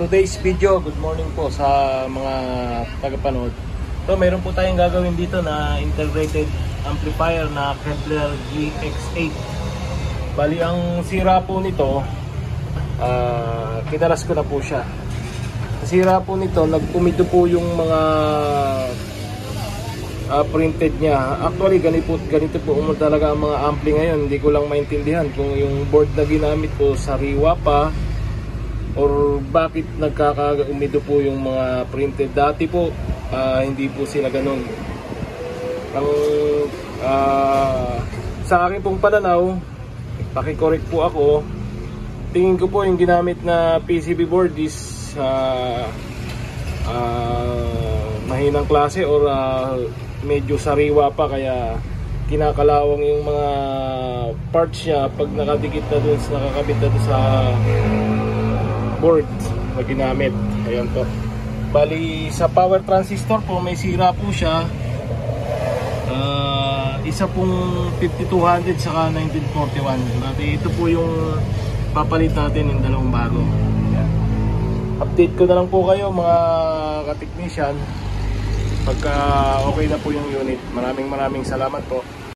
today's video, good morning po sa mga tagapanood. So mayroon po tayong gagawin dito na integrated amplifier na Kepler GX8. Bali ang sira po nito, kinalas ko na po siya. Ang sira po nito, nagpumido po yung mga printed niya. Actually ganito po talaga ang mga ampli ngayon. Hindi ko lang maintindihan kung yung board na ginamit ko sariwa pa or bakit nagkakaumido po yung mga printed. Dati po hindi po sila ganun. Ang sa akin pong pananaw, paki-correct po ako, tingin ko po yung ginamit na PCB board is mahinang klase or medyo sariwa pa, kaya kinakalawang yung mga parts niya pag nakadikit na dun, nakakabit na dun sa board na ginamit. Ayan po. Bali sa power transistor po may sira po siya. Isa pong 5200 saka 1941. Bali ito po yung papalit natin, yung dalawang bago. Ayan. Update ko na lang po kayo mga ka-technician pagka okay na po yung unit. Maraming salamat po.